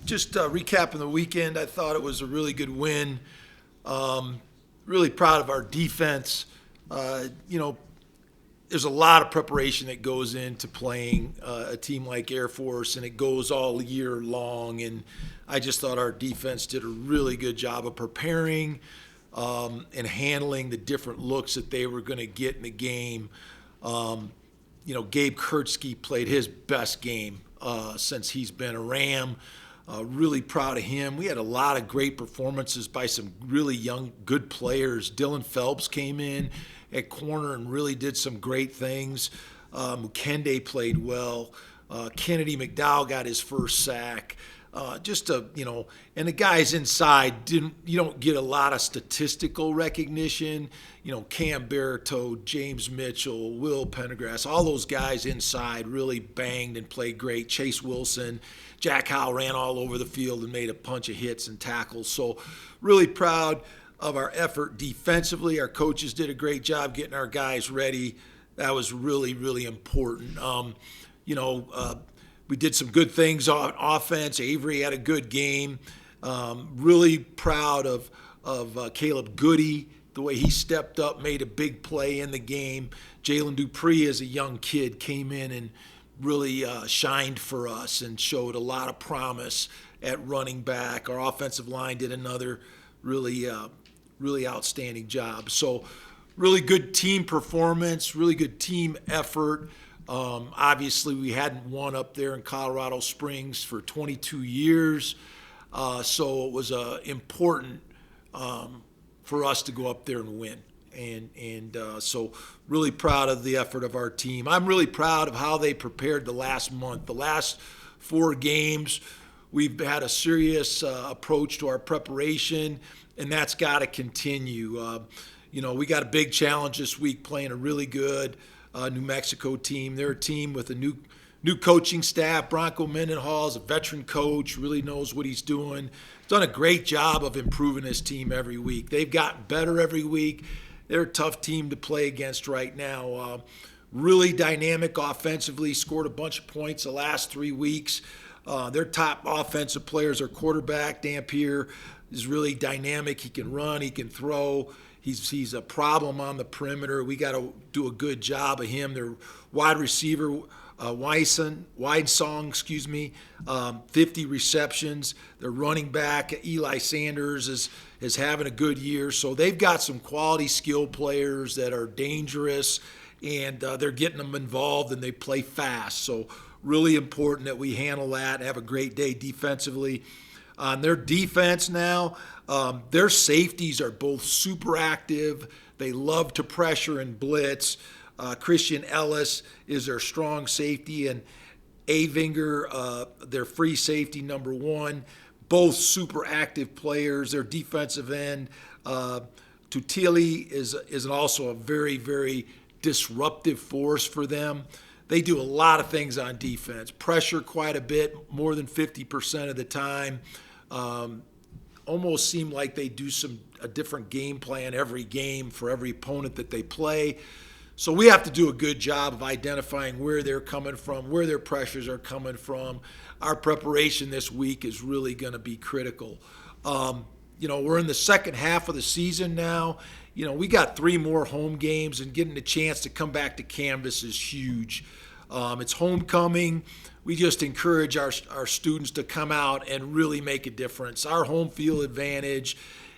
Just recapping the weekend, I thought it was a really good win. Really proud of our defense. You know, there's a lot of preparation that goes into playing a team like Air Force, and it goes all year long. And I just thought our defense did a really good job of preparing and handling the different looks that they were going to get in the game. Gabe Kurtzke played his best game since he's been a Ram. Really proud of him. We had a lot of great performances by some really young, good players. Dylan Phelps came in at corner and really did some great things. Mukende played well. Kennedy McDowell got his first sack. And the guys inside you don't get a lot of statistical recognition. Cam Baratow, James Mitchell, Will Pendergrass, all those guys inside really banged and played great. Chase Wilson, Jack Howe ran all over the field and made a bunch of hits and tackles. So really proud of our effort defensively. Our coaches did a great job getting our guys ready. That was really, really important. We did some good things on offense. Avery had a good game. Really proud of Caleb Goody, the way he stepped up, made a big play in the game. Jalen Dupree, as a young kid, came in and really shined for us and showed a lot of promise at running back. Our offensive line did another really outstanding job. So really good team performance, really good team effort. Obviously, we hadn't won up there in Colorado Springs for 22 years, so it was important for us to go up there and win. So really proud of the effort of our team. I'm really proud of how they prepared the last month. The last 4 games, we've had a serious approach to our preparation, and that's got to continue. We got a big challenge this week playing a really good New Mexico team. They're a team with a new coaching staff. Bronco Mendenhall is a veteran coach, really knows what he's doing. Done a great job of improving his team every week. They've gotten better every week. They're a tough team to play against right now. Really dynamic offensively, scored a bunch of points the last 3 weeks. Their top offensive players are quarterback. Dampier is really dynamic. He can run, he can throw. He's a problem on the perimeter. We got to do a good job of him. Their wide receiver, Widesong, 50 receptions. Their running back, Eli Sanders, is having a good year. So they've got some quality skill players that are dangerous, and they're getting them involved, and they play fast. So really important that we handle that and have a great day defensively. On their defense now, their safeties are both super active. They love to pressure and blitz. Christian Ellis is their strong safety, and Avinger, their free safety number 1. Both super active players. Their defensive end, Tutili, is also a very, very disruptive force for them. They do a lot of things on defense. Pressure quite a bit, more than 50% of the time. Almost seem like they do a different game plan every game for every opponent that they play. So we have to do a good job of identifying where they're coming from, where their pressures are coming from. Our preparation this week is really going to be critical. We're in the second half of the season now. We got 3 more home games, and getting a chance to come back to Canvas is huge. It's homecoming. We just encourage our students to come out and really make a difference. Our home field advantage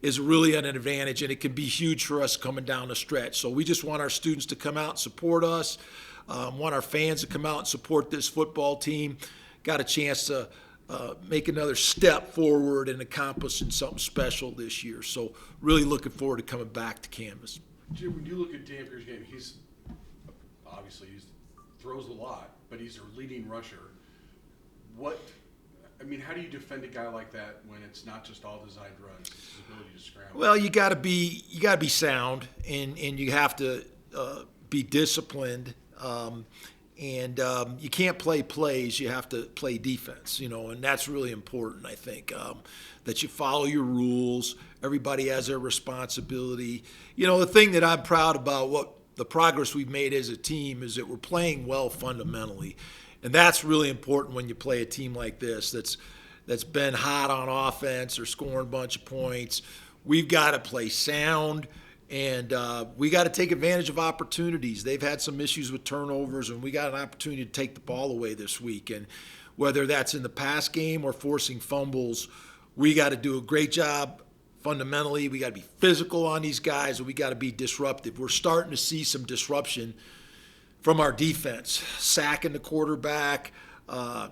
is really an advantage, and it can be huge for us coming down the stretch. So we just want our students to come out and support us, want our fans to come out and support this football team. Got a chance to make another step forward and accomplishing something special this year. So really looking forward to coming back to Canvas. Jim, when you look at Dampier's game, he throws a lot, but he's their leading rusher. How do you defend a guy like that when it's not just all designed runs, it's his ability to scramble? Well, you got to be sound, and you have to be disciplined, and you can't play plays. You have to play defense, and that's really important. I think that you follow your rules. Everybody has their responsibility. The thing that I'm proud about, the progress we've made as a team, is that we're playing well fundamentally. And that's really important when you play a team like this that's been hot on offense or scoring a bunch of points. We've got to play sound, and we got to take advantage of opportunities. They've had some issues with turnovers, and we got an opportunity to take the ball away this week. And whether that's in the pass game or forcing fumbles, we got to do a great job fundamentally. We got to be physical on these guys, and we got to be disruptive. We're starting to see some disruption from our defense, sacking the quarterback,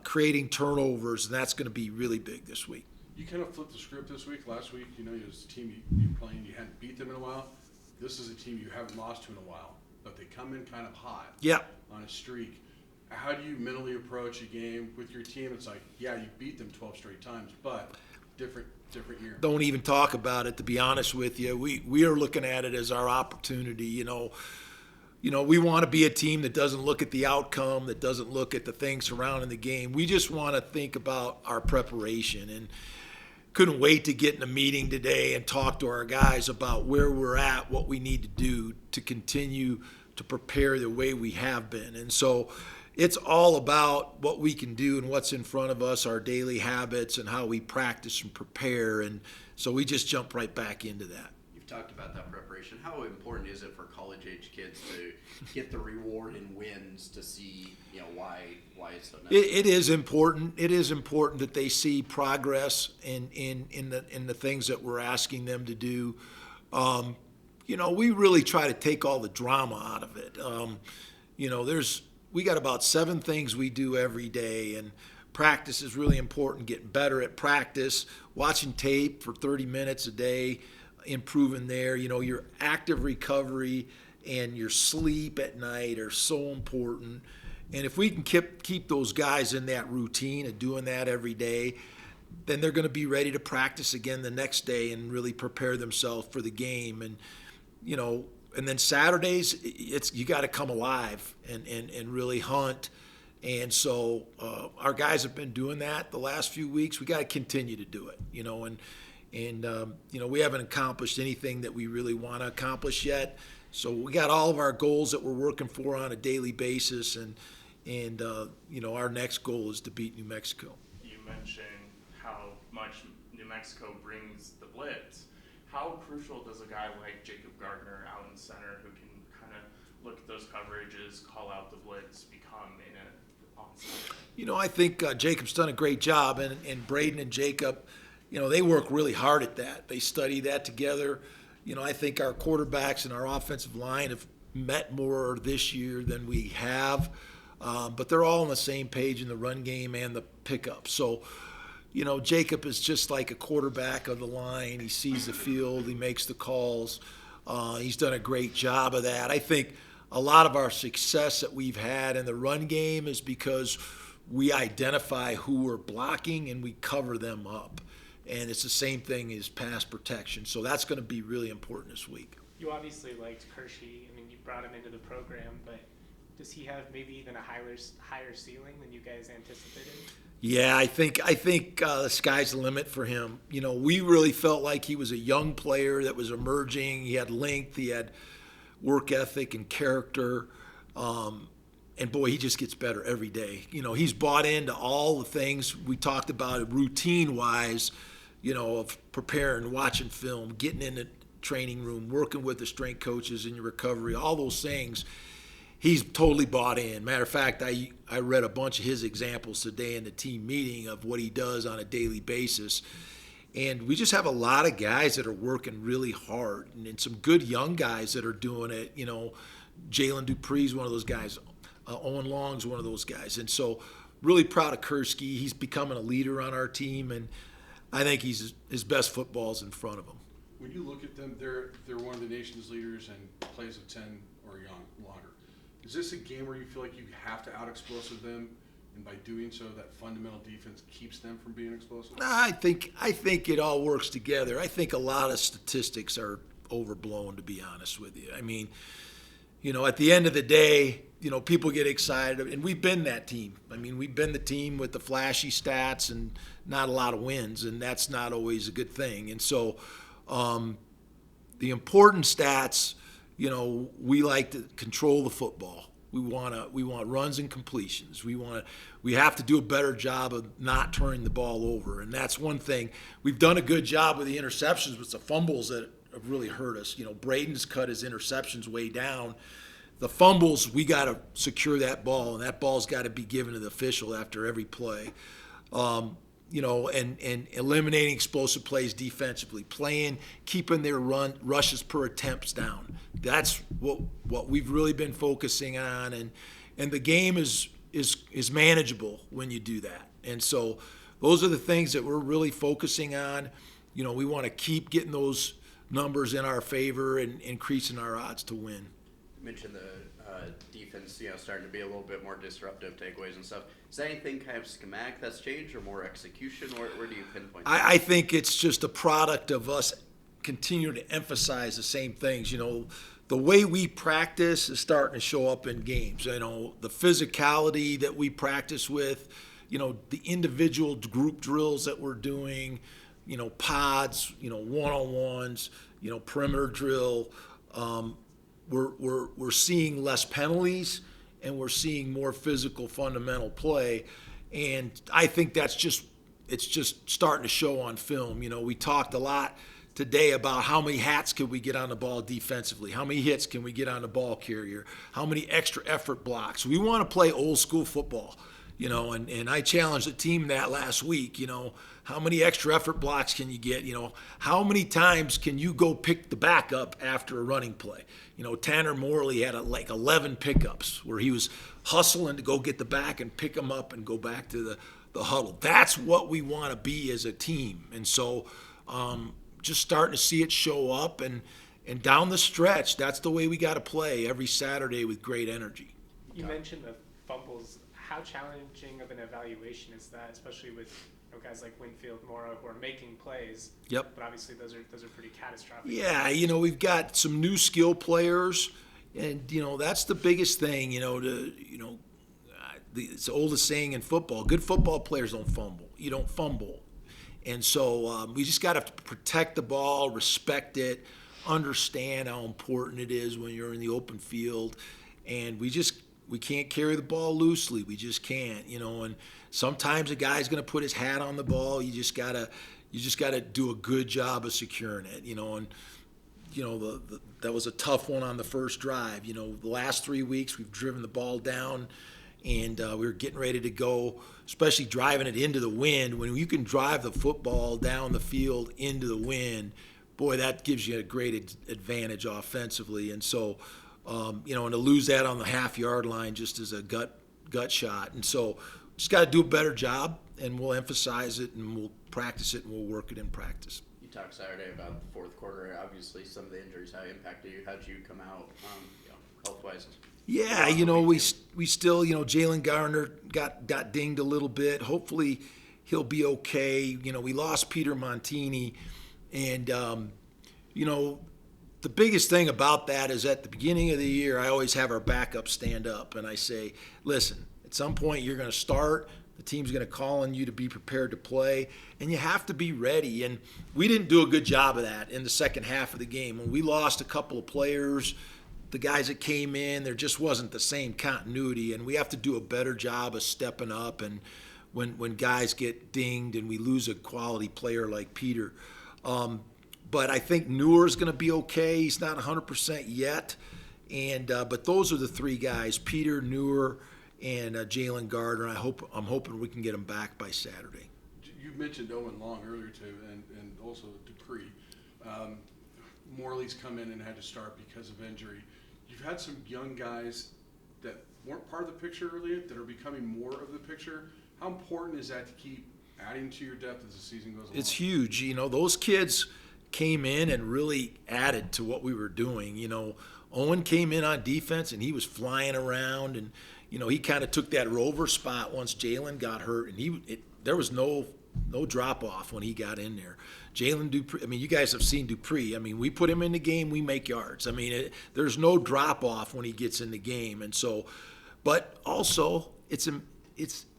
creating turnovers, and that's going to be really big this week. You kind of flipped the script this week. Last week, it was a team you're playing, you hadn't beat them in a while. This is a team you haven't lost to in a while, but they come in kind of hot on a streak. How do you mentally approach a game with your team? It's like, yeah, you beat them 12 straight times, but different year. Don't even talk about it, to be honest with you. We are looking at it as our opportunity, we want to be a team that doesn't look at the outcome, that doesn't look at the things surrounding the game. We just want to think about our preparation, and couldn't wait to get in a meeting today and talk to our guys about where we're at, what we need to do to continue to prepare the way we have been. And so it's all about what we can do and what's in front of us, our daily habits, and how we practice and prepare. And so we just jump right back into that. You've talked about that preparation. How important is it for college-age kids to get the reward in wins to see, why it's so necessary? It is important. It is important that they see progress in the things that we're asking them to do. We really try to take all the drama out of it. We got about 7 things we do every day, and practice is really important. Getting better at practice, watching tape for 30 minutes a day, improving there. Your active recovery and your sleep at night are so important. And if we can keep those guys in that routine of doing that every day, then they're going to be ready to practice again the next day and really prepare themselves for the game. And and then Saturdays, you got to come alive and really hunt. And so our guys have been doing that the last few weeks. We got to continue to do it, we haven't accomplished anything that we really want to accomplish yet. So we got all of our goals that we're working for on a daily basis, and our next goal is to beat New Mexico. You mentioned how much New Mexico brings the blitz. How crucial does a guy like Jacob Gardner out in center, who can kind of look at those coverages, call out the blitz, become in an onside? I think Jacob's done a great job, and Braden and Jacob, they work really hard at that. They study that together. I think our quarterbacks and our offensive line have met more this year than we have, but they're all on the same page in the run game and the pickup. So, Jacob is just like a quarterback of the line. He sees the field. He makes the calls. He's done a great job of that. I think a lot of our success that we've had in the run game is because we identify who we're blocking and we cover them up. And it's the same thing as pass protection. So that's going to be really important this week. You obviously liked Kershey. You brought him into the program, but does he have maybe even a higher ceiling than you guys anticipated? Yeah, I think the sky's the limit for him. We really felt like he was a young player that was emerging. He had length, he had work ethic and character. And boy, he just gets better every day. He's bought into all the things we talked about routine-wise, of preparing, watching film, getting in the training room, working with the strength coaches in your recovery, all those things. He's totally bought in. Matter of fact, I read a bunch of his examples today in the team meeting of what he does on a daily basis. And we just have a lot of guys that are working really hard, and some good young guys that are doing it. Jalen Dupree's one of those guys. Owen Long's one of those guys. And so really proud of Kursky. He's becoming a leader on our team, and I think his best football's in front of him. When you look at them, they're one of the nation's leaders and plays a 10 or longer. Is this a game where you feel like you have to out-explosive them, and by doing so, that fundamental defense keeps them from being explosive? I think it all works together. I think a lot of statistics are overblown, to be honest with you. At the end of the day, people get excited, and we've been that team. We've been the team with the flashy stats and not a lot of wins, and that's not always a good thing. And so the important stats, we like to control the football. We want runs and completions. We have to do a better job of not turning the ball over, and that's one thing. We've done a good job with the interceptions, but it's the fumbles that have really hurt us. Braden's cut his interceptions way down. The fumbles, we got to secure that ball, and that ball's got to be given to the official after every play. And eliminating explosive plays defensively, keeping their rushes per attempts down. That's what we've really been focusing on, and the game is manageable when you do that. And so those are the things that we're really focusing on. We want to keep getting those numbers in our favor and increasing our odds to win. You mentioned the defense, starting to be a little bit more disruptive, takeaways and stuff. Is that anything kind of schematic that's changed, or more execution? Where do you pinpoint that? I think it's just a product of us continuing to emphasize the same things. The way we practice is starting to show up in games. The physicality that we practice with, the individual group drills that we're doing, pods, one-on-ones, perimeter drill. We're seeing less penalties, and we're seeing more physical fundamental play, and I think it's just starting to show on film. We talked a lot today about how many hats can we get on the ball defensively, how many hits can we get on the ball carrier, how many extra effort blocks. We want to play old school football, and I challenged the team that last week. How many extra effort blocks can you get? How many times can you go pick the backup after a running play? Tanner Morley had like 11 pickups where he was hustling to go get the back and pick them up and go back to the huddle. That's what we want to be as a team. And so just starting to see it show up, and down the stretch, that's the way we got to play every Saturday with great energy. You mentioned the fumbles. How challenging of an evaluation is that, especially with guys like Winfield, Mora, who are making plays? Yep. But obviously those are pretty catastrophic. Yeah, we've got some new skill players, and that's the biggest thing. It's the oldest saying in football: good football players don't fumble. You don't fumble, and so we just got to protect the ball, respect it, understand how important it is when you're in the open field, and we can't carry the ball loosely. We just can't, and sometimes a guy's going to put his hat on the ball. You just gotta do a good job of securing it, and that was a tough one on the first drive. The last 3 weeks we've driven the ball down, and we were getting ready to go, especially driving it into the wind. When you can drive the football down the field into the wind, boy, that gives you a great advantage offensively. And so, and to lose that on the half-yard line just as a gut shot. And so just got to do a better job, and we'll emphasize it, and we'll practice it, and we'll work it in practice. You talked Saturday about the fourth quarter. Obviously, some of the injuries, how it impacted you. How did you come out health-wise? Yeah, we still, Jalen Gardner got dinged a little bit. Hopefully he'll be okay. We lost Peter Montini, and, the biggest thing about that is at the beginning of the year, I always have our backup stand up, and I say, listen, at some point you're going to start. The team's going to call on you to be prepared to play, and you have to be ready. And we didn't do a good job of that in the second half of the game. When we lost a couple of players, the guys that came in, there just wasn't the same continuity, and we have to do a better job of stepping up. And when guys get dinged and we lose a quality player like Peter. But I think Newer's going to be okay. He's not 100% yet. But those are the three guys, Peter, Newer, and Jalen Gardner. I'm hoping we can get them back by Saturday. You mentioned Owen Long earlier too, and also Dupree. Morley's come in and had to start because of injury. You've had some young guys that weren't part of the picture earlier that are becoming more of the picture. How important is that to keep adding to your depth as the season goes along? It's huge. Those kids came in and really added to what we were doing. Owen came in on defense and he was flying around, and he kind of took that rover spot once Jalen got hurt, and there was no drop off when he got in there. Jalen Dupree, you guys have seen Dupree. We put him in the game, we make yards. There's no drop off when he gets in the game. And so, but also it's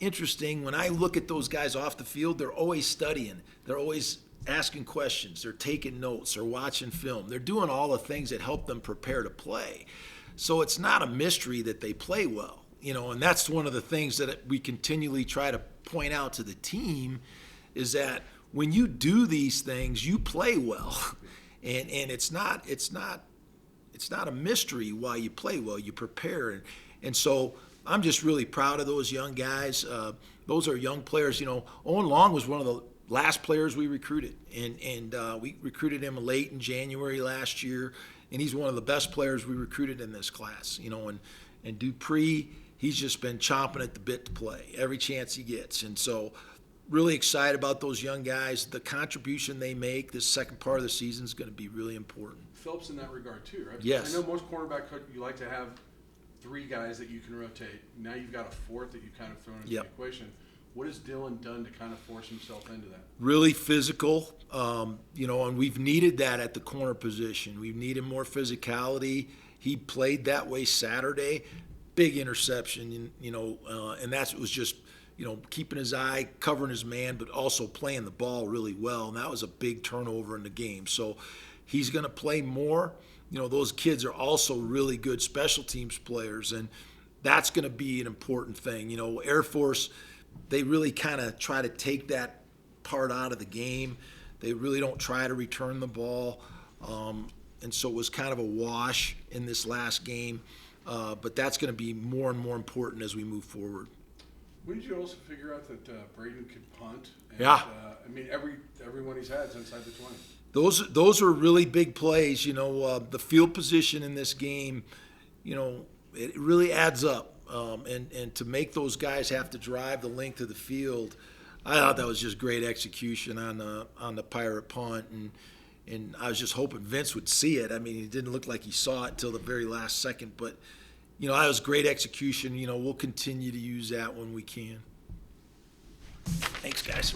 interesting when I look at those guys off the field, they're always studying. They're always asking questions. They're taking notes. They're watching film. They're doing all the things that help them prepare to play. So it's not a mystery that they play well, and that's one of the things that we continually try to point out to the team is that when you do these things, you play well, and it's not a mystery why you play well. You prepare, and so I'm just really proud of those young guys. Those are young players. Owen Long was one of the last players we recruited, and we recruited him late in January last year, and he's one of the best players we recruited in this class. And Dupree, he's just been chomping at the bit to play every chance he gets, and so really excited about those young guys. The contribution they make this second part of the season is going to be really important. Phillips in that regard too, right? Yes. I know most cornerback coach, you like to have 3 guys that you can rotate. Now you've got a 4th that you've kind of thrown into the equation. What has Dylan done to kind of force himself into that? Really physical, and we've needed that at the corner position. We've needed more physicality. He played that way Saturday. Big interception, and it was just, keeping his eye, covering his man, but also playing the ball really well. And that was a big turnover in the game. So he's going to play more. Those kids are also really good special teams players, and that's going to be an important thing. Air Force, they really kind of try to take that part out of the game. They really don't try to return the ball. And so it was kind of a wash in this last game. But that's going to be more and more important as we move forward. When did you also figure out that Braden could punt? And, Yeah. Everyone he's had is inside the 20. Those are really big plays. The field position in this game, it really adds up. And to make those guys have to drive the length of the field, I thought that was just great execution on the Pirate punt. And I was just hoping Vince would see it. I mean, it didn't look like he saw it until the very last second. But, that was great execution. We'll continue to use that when we can. Thanks, guys.